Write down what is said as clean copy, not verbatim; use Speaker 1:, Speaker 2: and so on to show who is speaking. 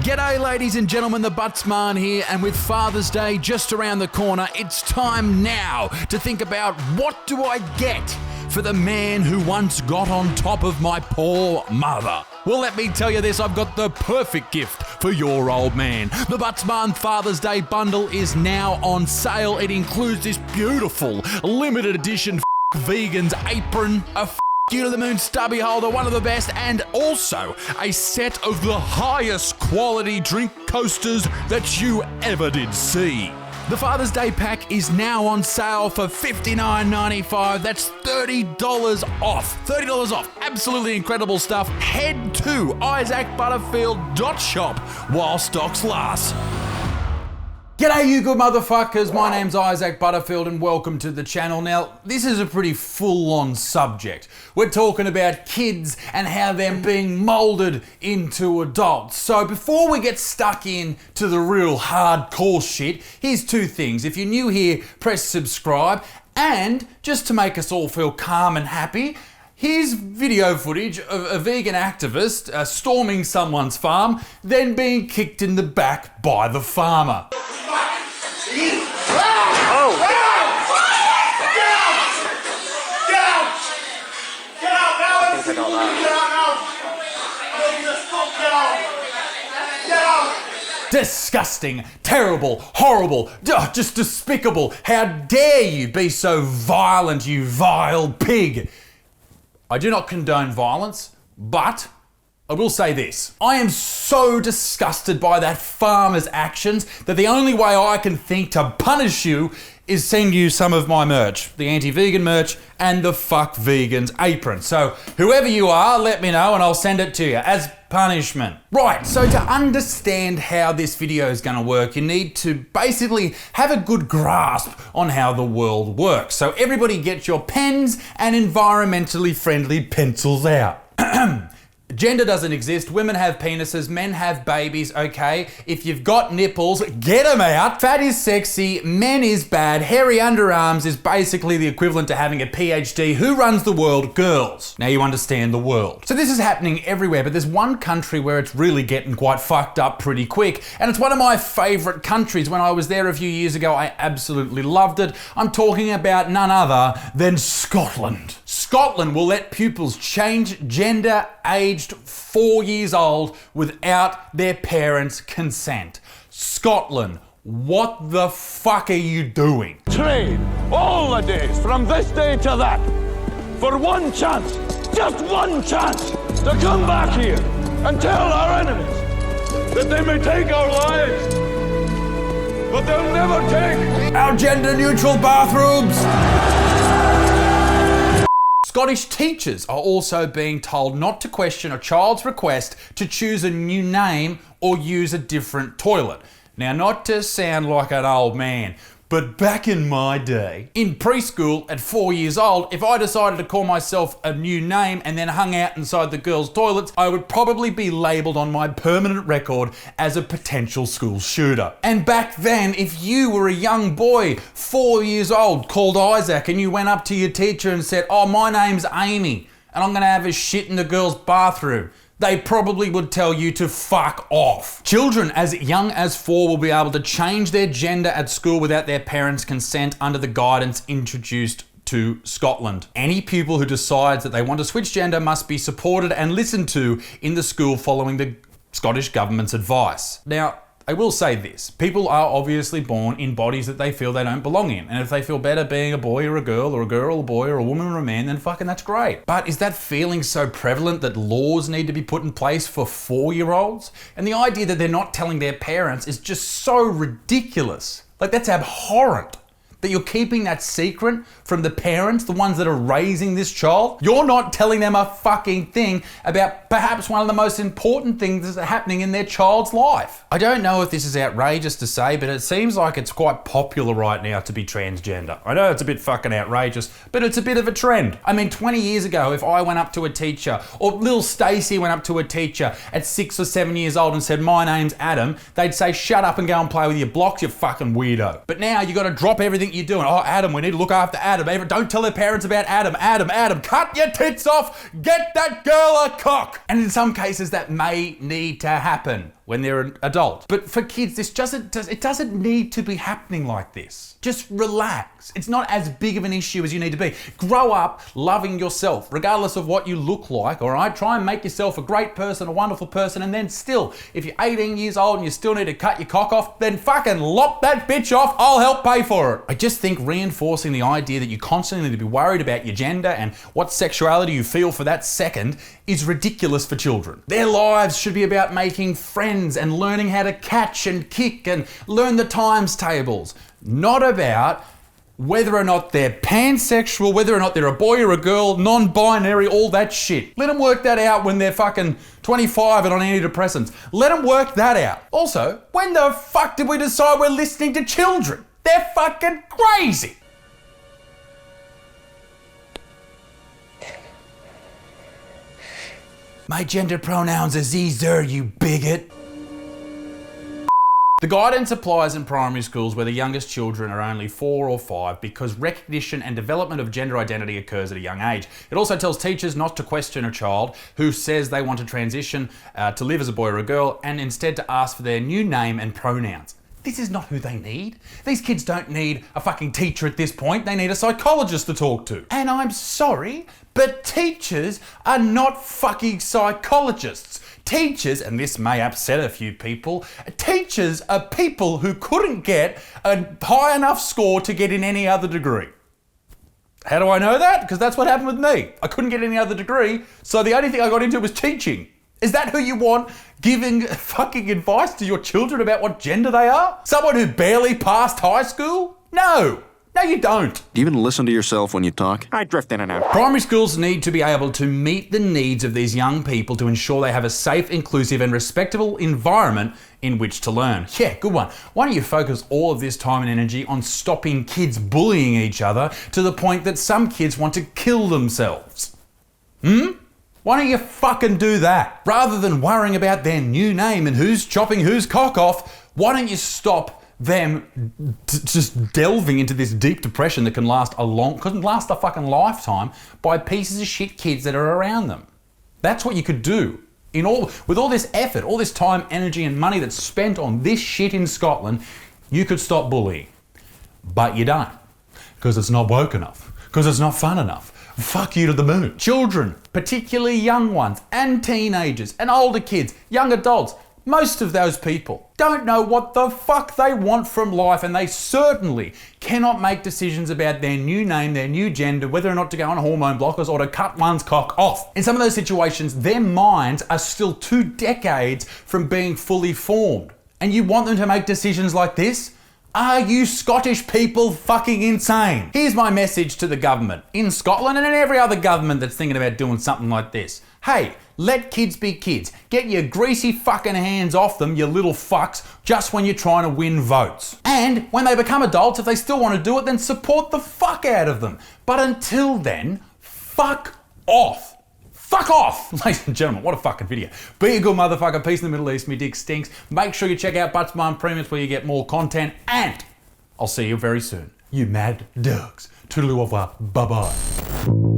Speaker 1: G'day ladies and gentlemen, the Buttsman here, and with Father's Day just around the corner, it's time now to think about what do I get for the man who once got on top of my poor mother. Well, let me tell you this, I've got the perfect gift for your old man. The Buttsman Father's Day bundle is now on sale. It includes this beautiful limited edition vegan's apron, a you to the moon stubby holder, one of the best, and also a set of the highest quality drink coasters that you ever did see. The Father's Day pack is now on sale for $59.95. That's $30 off. $30 off. Absolutely incredible stuff. Head to isaacbutterfield.shop while stocks last. G'day you good motherfuckers, my name's Isaac Butterfield and welcome to the channel. Now, this is a pretty full-on subject. We're talking about kids and how they're being moulded into adults. So before we get stuck into the real hardcore shit, here's two things. If you're new here, press subscribe, and just to make us all feel calm and happy, here's video footage of a vegan activist storming someone's farm, then being kicked in the back by the farmer. Disgusting, terrible, horrible, just despicable. How dare you be so violent, you vile pig. I do not condone violence, but I will say this. I am so disgusted by that farmer's actions that the only way I can think to punish you is send you some of my merch, the anti-vegan merch and the fuck vegans apron. So whoever you are, let me know and I'll send it to you as punishment. Right, so to understand how this video is gonna work, you need to basically have a good grasp on how the world works. So everybody get your pens and environmentally friendly pencils out. Gender doesn't exist. Women have penises, men have babies, okay? If you've got nipples, get them out. Fat is sexy, men is bad, hairy underarms is basically the equivalent to having a PhD. Who runs the world? Girls. Now you understand the world. So this is happening everywhere, but there's one country where it's really getting quite fucked up pretty quick, and it's one of my favorite countries. When I was there a few years ago, I absolutely loved it. I'm talking about none other than Scotland. Scotland will let pupils change gender aged 4 years old without their parents' consent. Scotland, what the fuck are you doing?
Speaker 2: Train all the days from this day to that for one chance, just one chance to come back here and tell our enemies that they may take our lives, but they'll never take
Speaker 1: our gender-neutral bathrooms. Scottish teachers are also being told not to question a child's request to choose a new name or use a different toilet. Now, not to sound like an old man, but back in my day, in preschool at 4 years old, if I decided to call myself a new name and then hung out inside the girls' toilets, I would probably be labelled on my permanent record as a potential school shooter. And back then, if you were a young boy, 4 years old, called Isaac, and you went up to your teacher and said, "Oh, my name's Amy, and I'm gonna have a shit in the girls' bathroom," they probably would tell you to fuck off. Children as young as 4 will be able to change their gender at school without their parents' consent under the guidance introduced to Scotland. Any pupil who decides that they want to switch gender must be supported and listened to in the school following the Scottish government's advice. Now, I will say this, people are obviously born in bodies that they feel they don't belong in, and if they feel better being a boy or a girl or a boy or a woman or a man, then fucking that's great. But is that feeling so prevalent that laws need to be put in place for 4-year-olds? And the idea that they're not telling their parents is just so ridiculous. Like, that's abhorrent. That you're keeping that secret from the parents, the ones that are raising this child. You're not telling them a fucking thing about perhaps one of the most important things that's happening in their child's life. I don't know if this is outrageous to say, but it seems like it's quite popular right now to be transgender. I know it's a bit fucking outrageous, but it's a bit of a trend. I mean, 20 years ago, if I went up to a teacher, or little Stacey went up to a teacher at 6 or 7 years old and said, "My name's Adam," they'd say, "Shut up and go and play with your blocks, you fucking weirdo." But now you got to drop everything think you're doing? Oh, Adam, we need to look after Adam. Don't tell their parents about Adam. Adam, cut your tits off. Get that girl a cock. And in some cases, that may need to happen when they're an adult. But for kids, it doesn't need to be happening like this. Just relax. It's not as big of an issue as you need to be. Grow up loving yourself, regardless of what you look like, all right? Try and make yourself a great person, a wonderful person, and then still, if you're 18 years old and you still need to cut your cock off, then fucking lop that bitch off. I'll help pay for it. I just think reinforcing the idea that you constantly need to be worried about your gender and what sexuality you feel for that second is ridiculous for children. Their lives should be about making friends and learning how to catch and kick and learn the times tables, not about whether or not they're pansexual, whether or not they're a boy or a girl, non-binary, all that shit. Let them work that out when they're fucking 25 and on antidepressants. Let them work that out. Also, when the fuck did we decide we're listening to children? They're fucking crazy. My gender pronouns are ze-zer, you bigot. The guidance applies in primary schools where the youngest children are only 4 or 5 because recognition and development of gender identity occurs at a young age. It also tells teachers not to question a child who says they want to transition to live as a boy or a girl and instead to ask for their new name and pronouns. This is not who they need. These kids don't need a fucking teacher at this point. They need a psychologist to talk to. And I'm sorry, but teachers are not fucking psychologists. Teachers, and this may upset a few people, teachers are people who couldn't get a high enough score to get in any other degree. How do I know that? Because that's what happened with me. I couldn't get any other degree, so the only thing I got into was teaching. Is that who you want giving fucking advice to your children about what gender they are? Someone who barely passed high school? No. No, you don't.
Speaker 3: Do you even listen to yourself when you talk? I drift in and out.
Speaker 1: Primary schools need to be able to meet the needs of these young people to ensure they have a safe, inclusive and respectable environment in which to learn. Yeah, good one. Why don't you focus all of this time and energy on stopping kids bullying each other to the point that some kids want to kill themselves? Why don't you fucking do that? Rather than worrying about their new name and who's chopping whose cock off, why don't you stop them just delving into this deep depression that can last a fucking lifetime by pieces of shit kids that are around them? That's what you could do. With all this effort, all this time, energy and money that's spent on this shit in Scotland, you could stop bullying. But you don't. Because it's not woke enough. Because it's not fun enough. Fuck you to the moon. Children, particularly young ones, and teenagers, and older kids, young adults, most of those people don't know what the fuck they want from life, and they certainly cannot make decisions about their new name, their new gender, whether or not to go on hormone blockers or to cut one's cock off. In some of those situations, their minds are still 2 decades from being fully formed. And you want them to make decisions like this? Are you Scottish people fucking insane? Here's my message to the government in Scotland and in every other government that's thinking about doing something like this. Hey, let kids be kids. Get your greasy fucking hands off them, you little fucks, just when you're trying to win votes. And when they become adults, if they still want to do it, then support the fuck out of them. But until then, fuck off. Fuck off! Ladies and gentlemen, what a fucking video. Be a good motherfucker. Peace in the Middle East. Me dick stinks. Make sure you check out Butts Mum Premiums where you get more content. And I'll see you very soon. You mad dogs. Toodaloo au revoir. Bye-bye.